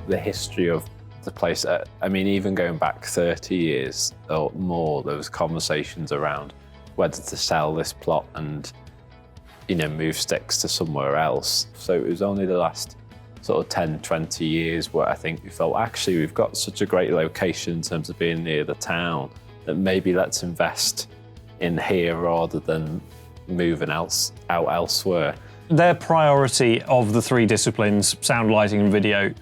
the history of the place. I mean, even going back 30 years or more, there was conversations around whether to sell this plot and, you know, move sticks to somewhere else. So it was only the last sort of 10, 20 years where I think we felt, actually, we've got such a great location in terms of being near the town that maybe let's invest in here rather than moving out elsewhere. Their priority of the three disciplines, sound, lighting and video,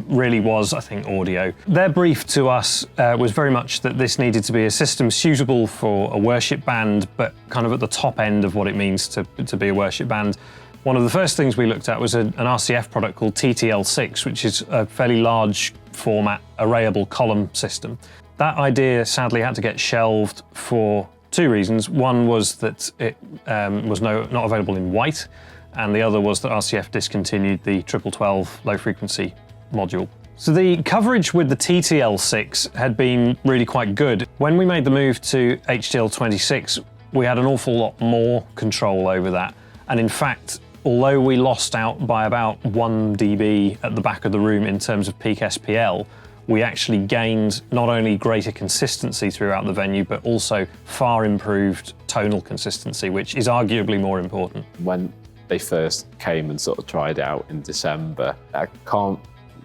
really was, I think, audio. Their brief to us was very much that this needed to be a system suitable for a worship band, but kind of at the top end of what it means to be a worship band. One of the first things we looked at was an RCF product called TTL6, which is a fairly large format arrayable column system. That idea sadly had to get shelved for two reasons. One was that it was not available in white, and the other was that RCF discontinued the 1212 low frequency module. So the coverage with the TTL6 had been really quite good. When we made the move to HTL26, we had an awful lot more control over that. And in fact, although we lost out by about 1 dB at the back of the room in terms of peak SPL, we actually gained not only greater consistency throughout the venue, but also far improved tonal consistency, which is arguably more important. When they first came and sort of tried out in December, I can't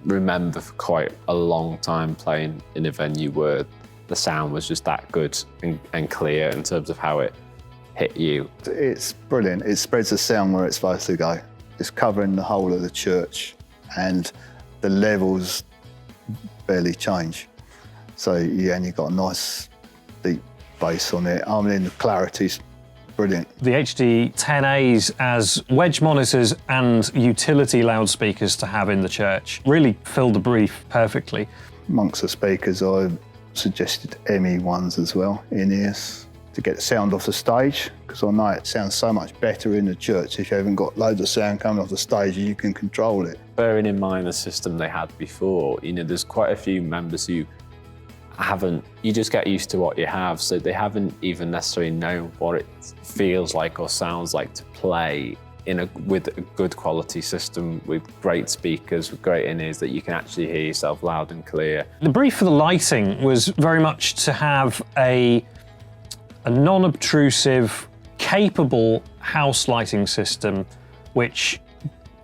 remember for quite a long time playing in a venue where the sound was just that good and clear in terms of how it hit you. It's brilliant. It spreads the sound where it's supposed to go. It's covering the whole of the church, and the levels barely change. So yeah, and you've got a nice deep bass on it. I mean, the clarity's brilliant. The HD10As as wedge monitors and utility loudspeakers to have in the church really filled the brief perfectly. Amongst the speakers, I suggested ME ones as well, in-ears, to get the sound off the stage, because I know it sounds so much better in the church if you haven't got loads of sound coming off the stage and you can control it. Bearing in mind the system they had before, you know, there's quite a few members who you just get used to what you have, so they haven't even necessarily known what it feels like or sounds like to play with a good quality system, with great speakers, with great in-ears that you can actually hear yourself loud and clear. The brief for the lighting was very much to have a non-obtrusive, capable house lighting system, which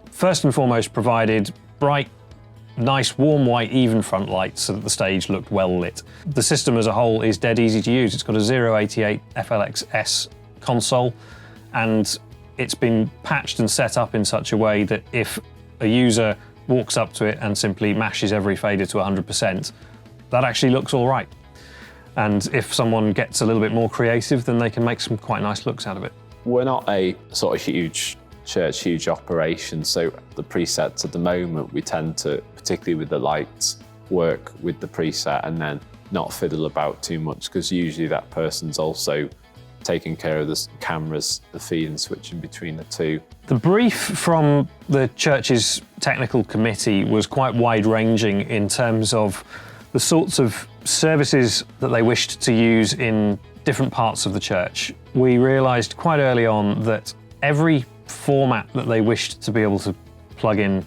first and foremost provided bright, nice, warm white, even front lights so that the stage looked well lit. The system as a whole is dead easy to use. It's got a 088 FLXS console, and it's been patched and set up in such a way that if a user walks up to it and simply mashes every fader to 100%, that actually looks all right. And if someone gets a little bit more creative, then they can make some quite nice looks out of it. We're not a sort of huge church, huge operation, so the presets at the moment, we tend to, particularly with the lights, work with the preset and then not fiddle about too much, because usually that person's also taking care of the cameras, the feed and switching between the two. The brief from the church's technical committee was quite wide-ranging in terms of the sorts of services that they wished to use in different parts of the church. We realised quite early on that every format that they wished to be able to plug in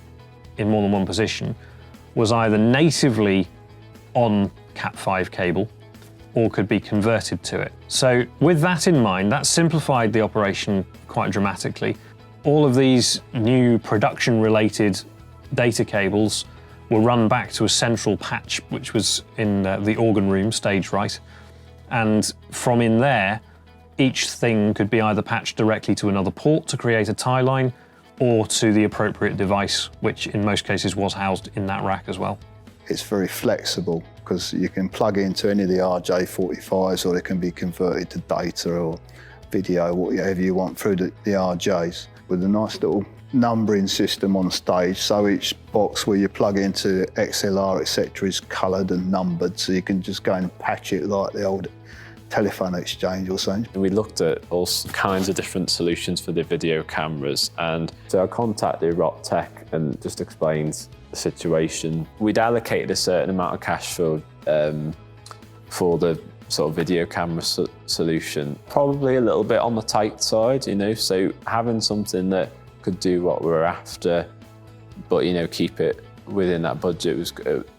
more than one position was either natively on Cat5 cable or could be converted to it. So with that in mind, that simplified the operation quite dramatically. All of these new production-related data cables were run back to a central patch, which was in the organ room, stage right. And from in there, each thing could be either patched directly to another port to create a tie line, or to the appropriate device, which in most cases was housed in that rack as well. It's very flexible because you can plug into any of the RJ45s, or they can be converted to data or video, whatever you want, through the RJs, with a nice little numbering system on stage. So each box where you plug into XLR, etc., is coloured and numbered, so you can just go and patch it like the old telephone exchange or something. We looked at all kinds of different solutions for the video cameras, and so I contacted Rot Tech and just explained the situation. We'd allocated a certain amount of cash for the sort of video camera solution, probably a little bit on the tight side, you know, so having something that could do what we're after, but, you know, keep it within that budget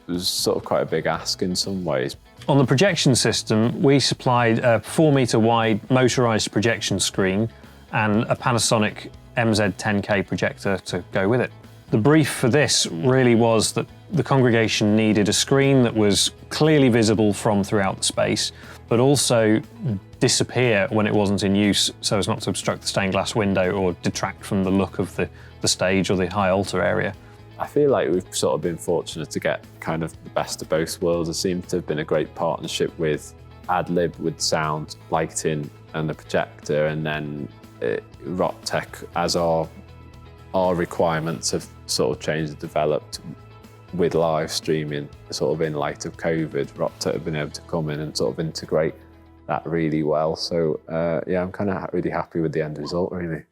was sort of quite a big ask in some ways. On the projection system, we supplied a 4-metre wide motorised projection screen and a Panasonic MZ10K projector to go with it. The brief for this really was that the congregation needed a screen that was clearly visible from throughout the space, but also disappear when it wasn't in use so as not to obstruct the stained glass window or detract from the look of the stage or the high altar area. I feel like we've sort of been fortunate to get kind of the best of both worlds. There seems to have been a great partnership with Adlib with sound, lighting and the projector, and then RotTech as our requirements have sort of changed and developed with live streaming, sort of in light of COVID. RotTech have been able to come in and sort of integrate that really well. So yeah, I'm kind of really happy with the end result, really.